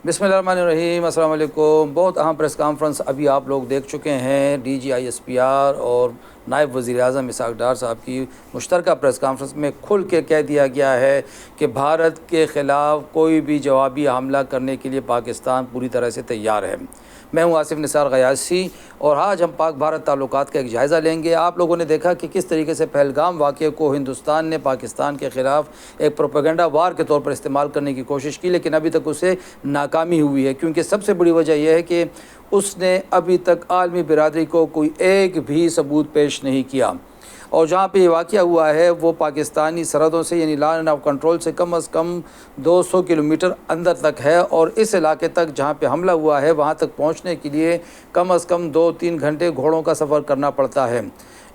बिस्मिल्लाहिर्रहमानिर्रहीम। अस्सलाम वालेकुम। बहुत अहम प्रेस कॉन्फ्रेंस अभी आप लोग देख चुके हैं। DGISPR और नायब वज़ीर-ए-आज़म इसहाक़ डार साहब की मुश्तरका प्रेस कॉन्फ्रेंस में खुल के कह दिया गया है कि भारत के ख़िलाफ़ कोई भी जवाबी हमला करने के लिए पाकिस्तान पूरी तरह से तैयार है। मैं हूं आसिफ निसार गयासी और आज हम पाक भारत ताल्लुकात का एक जायज़ा लेंगे। आप लोगों ने देखा कि किस तरीके से पहलगाम वाक़े को हिंदुस्तान ने पाकिस्तान के ख़िलाफ़ एक प्रोपेगेंडा वार के तौर पर इस्तेमाल करने की कोशिश की, लेकिन अभी तक उसे नाकामी हुई है। क्योंकि सबसे बड़ी वजह यह है कि उसने अभी तक आलमी बिरादरी को कोई एक भी सबूत पेश नहीं किया। और जहाँ पे ये वाक़या हुआ है वो पाकिस्तानी सरहदों से यानी लाइन ऑफ कंट्रोल से कम कम 200 किलोमीटर अंदर तक है। और इस इलाके तक जहाँ पे हमला हुआ है वहाँ तक पहुँचने के लिए कम 2-3 घंटे घोड़ों का सफ़र करना पड़ता है।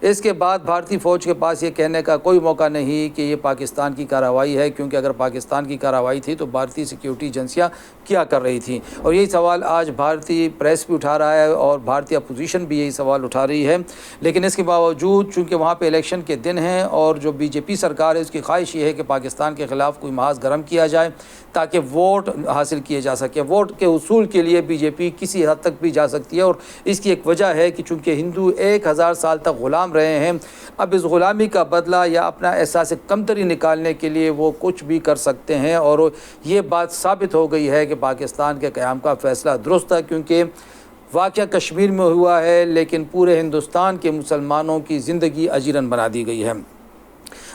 इसके बाद भारतीय फ़ौज के पास ये कहने का कोई मौका नहीं कि ये पाकिस्तान की कार्रवाई है, क्योंकि अगर पाकिस्तान की कार्रवाई थी तो भारतीय सिक्योरिटी एजेंसियाँ क्या कर रही थी। और यही सवाल आज भारतीय प्रेस भी उठा रहा है और भारतीय अपोजिशन भी यही सवाल उठा रही है। लेकिन इसके बावजूद चूँकि वहाँ पे इलेक्शन के दिन हैं और जो BJP सरकार है उसकी ख्वाहिश ये है कि पाकिस्तान के ख़िलाफ़ कोई महाज गर्म किया जाए ताकि वोट हासिल किए जा सके। वोट के उसूल के लिए BJP किसी हद तक भी जा सकती है। और इसकी एक वजह है कि चूँकि हिंदू 1000 साल तक ग़ुलाम रहे हैं, अब इस ग़ुलामी का बदला या अपना एहसास कमतरी निकालने के लिए वो कुछ भी कर सकते हैं। और ये बात साबित हो गई है कि पाकिस्तान के क़याम का फ़ैसला दुरुस्त है, क्योंकि वाक़या कश्मीर में हुआ है लेकिन पूरे हिंदुस्तान के मुसलमानों की ज़िंदगी अजीरन बना दी गई है।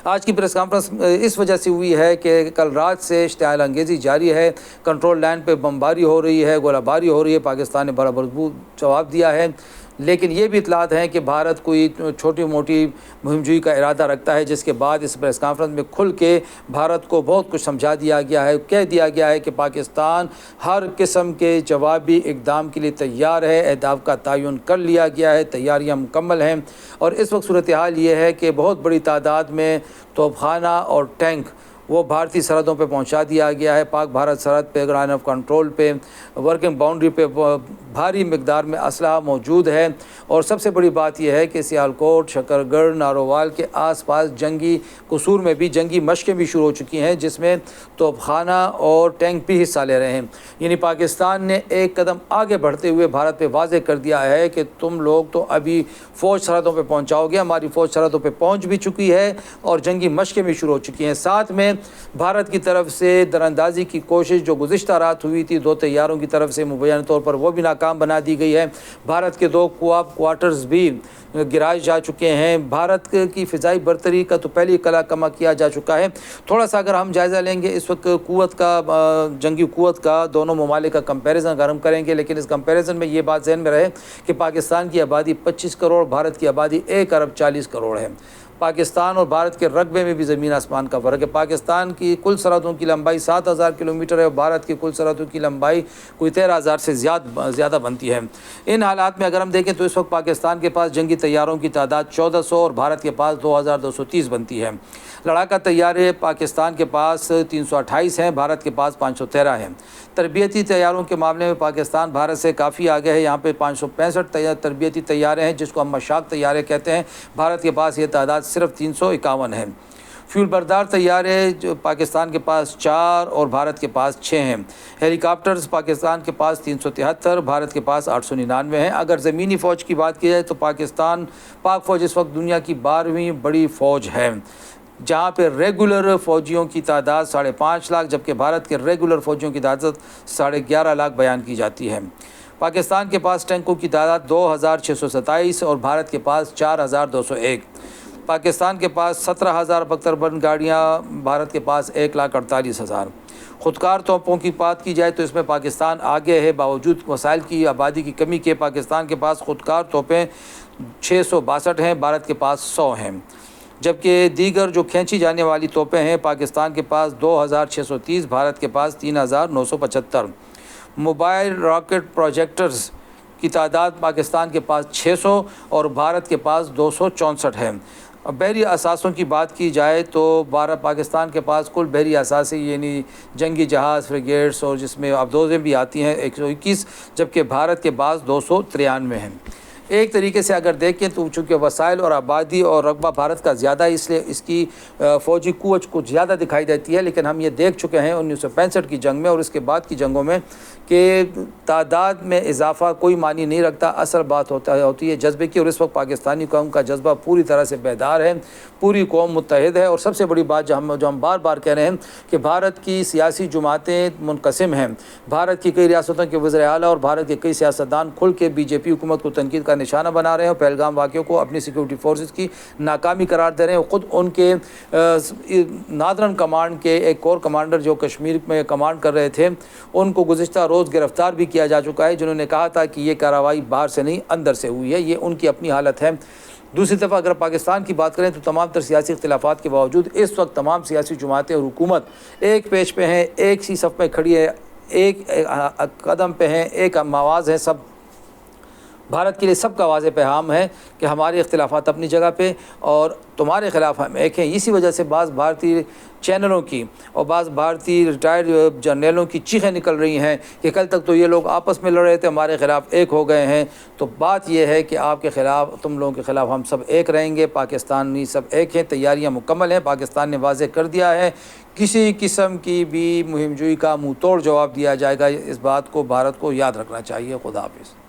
आज की प्रेस कॉन्फ्रेंस इस वजह से हुई है कि कल रात से इश्तिआल अंगेज़ी जारी है, कंट्रोल लाइन पे बमबारी हो रही है, गोलाबारी हो रही है। पाकिस्तान ने बड़ा भरपूर जवाब दिया है, लेकिन ये भी इतलात हैं कि भारत कोई छोटी मोटी मुहिमजोई का इरादा रखता है, जिसके बाद इस प्रेस कॉन्फ्रेंस में खुल के भारत को बहुत कुछ समझा दिया गया है। कह दिया गया है कि पाकिस्तान हर किस्म के जवाबी इक़दाम के लिए तैयार है, अहदाफ का तयन कर लिया गया है, तैयारियाँ मुकम्मल हैं। और इस वक्त सूरत हाल ये है कि बहुत बड़ी तादाद में तोपखाना और टैंक वो भारतीय सरहदों पे पहुंचा दिया गया है। पाक भारत सरहद पे, लाइन ऑफ कंट्रोल पे, वर्किंग बाउंड्री पे भारी मिकदार में असलहा मौजूद है। और सबसे बड़ी बात यह है कि सियालकोट, शकरगढ़, नारोवाल के आसपास जंगी कसूर में भी जंगी मशक़ें भी शुरू हो चुकी हैं, जिसमें तोपखाना और टैंक भी हिस्सा ले रहे हैं। यानी पाकिस्तान ने एक कदम आगे बढ़ते हुए भारत पे वाज़ेह कर दिया है कि तुम लोग तो अभी फ़ौज सरहदों पे पहुँचाओगे। हमारी फ़ौज सरहदों पे पहुँच भी चुकी है और जंगी मशक़ें भी शुरू हो चुकी हैं। साथ में भारत की तरफ से दरअंदाजी की कोशिश जो गुज़िश्ता रात हुई थी 2 तैयारों की तरफ से, मुबैना तौर पर वो भी नाकाम बना दी गई है। भारत के 2 क्वार्टर्स भी गिराए जा चुके हैं। भारत की फ़िज़ाई बरतरी का तो पहले ही कला कमा किया जा चुका है। थोड़ा सा अगर हम जायज़ा लेंगे इस वक्त क़ुव्वत का, जंगी क़ुव्वत का, दोनों ममालिक का कंपैरिजन अगर हम करेंगे, लेकिन इस कंपैरिजन में ये बात ज़हन में रहे कि पाकिस्तान की आबादी 25 करोड़, भारत की आबादी 1 अरब 40 करोड़ है। पाकिस्तान और भारत के रकबे में भी ज़मीन आसमान का फ़र्क है। पाकिस्तान की कुल सरहदों की लंबाई 7000 किलोमीटर है और भारत की कुल सरहदों की लंबाई कोई 13000 से ज़्यादा बनती है। इन हालात में अगर हम देखें तो इस वक्त पाकिस्तान के पास जंगी तैयारों की तादाद 1400 और भारत के पास 2230 बनती है। लड़ाका तैयारे पाकिस्तान के पास 328 हैं, भारत के पास 513 हैं। तरबियती तैयारों के मामले में पाकिस्तान भारत से काफ़ी आगे है। यहाँ पे 565 तरबियती तैयारे हैं, जिसको हम मशाक तैयारे कहते हैं। भारत के पास ये तादाद सिर्फ 351 है। फ्यूल बरदार तैयारे जो पाकिस्तान के पास 4 और भारत के पास 6 हैं। हेलीकॉप्टर्स पाकिस्तान के पास 373, भारत के पास 899 हैं। अगर ज़मीनी फ़ौज की बात की जाए तो पाक फ़ौज इस वक्त दुनिया की 12वीं बड़ी फ़ौज है, जहाँ पे रेगुलर फ़ौजियों की तादाद 5.5 लाख, जबकि भारत के रेगुलर फ़ौजियों की तादाद 11.5 लाख बयान की जाती है। पाकिस्तान के पास टैंकों की तादाद 2627 और भारत के पास 4201। पाकिस्तान के पास 17,000 बख्तरबंद गाड़ियाँ, भारत के पास 1,48,000। ख़ुदकार तोपों की बात की जाए तो इसमें पाकिस्तान आगे है। बावजूद वसाइल की आबादी की कमी के पाकिस्तान के पास ख़ुदकार तोपें 662 हैं, भारत के पास 100 हैं। जबकि दीगर जो खींची जाने वाली तोपें हैं पाकिस्तान के पास 2630, भारत के पास 3975। मोबाइल रॉकेट प्रोजेक्टर्स की तादाद पाकिस्तान के पास 600 और भारत के पास 264 है। अब बहरी असासों की बात की जाए तो पाकिस्तान के पास कुल बहरी असासे यानी जंगी जहाज़, फ्रिगेट्स और जिसमें अबदोज़ें भी आती हैं 121, जबकि भारत के पास 293 हैं। ایک طریقے سے اگر دیکھیں تو چونکہ وسائل اور آبادی اور رقبہ بھارت کا زیادہ ہے، اس لیے اس کی فوجی قوت کچھ زیادہ دکھائی دیتی ہے، لیکن ہم یہ دیکھ چکے ہیں 1965 کی جنگ میں اور اس کے بعد کی جنگوں میں کہ تعداد میں اضافہ کوئی معنی نہیں رکھتا، اصل بات ہوتی ہے جذبے کی، اور اس وقت پاکستانی قوم کا جذبہ پوری طرح سے بیدار ہے، پوری قوم متحد ہے۔ اور سب سے بڑی بات جو ہم بار بار کہہ رہے ہیں کہ بھارت کی سیاسی جماعتیں منقسم ہیں، بھارت کی کئی ریاستوں کے وزیر اعلیٰ اور بھارت کے کئی سیاستدان کھل کے بی جے پی حکومت کو تنقید کا نشانہ بنا رہے ہیں، اور پہلگام واقعوں کو اپنی سیکورٹی فورسز کی ناکامی قرار دے رہے ہیں۔ خود ان کے نادرن کمانڈ کے ایک کور کمانڈر جو کشمیر میں کمانڈ کر رہے تھے، ان کو گزشتہ روز گرفتار بھی کیا جا چکا ہے، جنہوں نے کہا تھا کہ یہ کارروائی باہر سے نہیں اندر سے ہوئی ہے، یہ ان کی اپنی حالت ہے۔ دوسری طرف اگر پاکستان کی بات کریں تو تمام تر سیاسی اختلافات کے باوجود اس وقت تمام سیاسی جماعتیں اور حکومت ایک پیج پہ ہیں، ایک سی صف میں کھڑی ہے، ایک قدم پہ ہیں، ایک آواز ہے، سب بھارت کے لیے سب کا واضح پیغام ہے کہ ہمارے اختلافات اپنی جگہ پہ اور تمہارے خلاف ہم ایک ہیں۔ اسی وجہ سے بعض بھارتی چینلوں کی اور بعض بھارتی ریٹائرڈ جرنیلوں کی چیخیں نکل رہی ہیں کہ کل تک تو یہ لوگ آپس میں لڑ رہے تھے، ہمارے خلاف ایک ہو گئے ہیں۔ تو بات یہ ہے کہ آپ کے خلاف، تم لوگوں کے خلاف ہم سب ایک رہیں گے، پاکستانی سب ایک ہیں، تیاریاں مکمل ہیں۔ پاکستان نے واضح کر دیا ہے، کسی قسم کی بھی مہم جوئی کا منہ توڑ جواب دیا جائے گا، اس بات کو بھارت کو یاد رکھنا چاہیے۔ خدا حافظ۔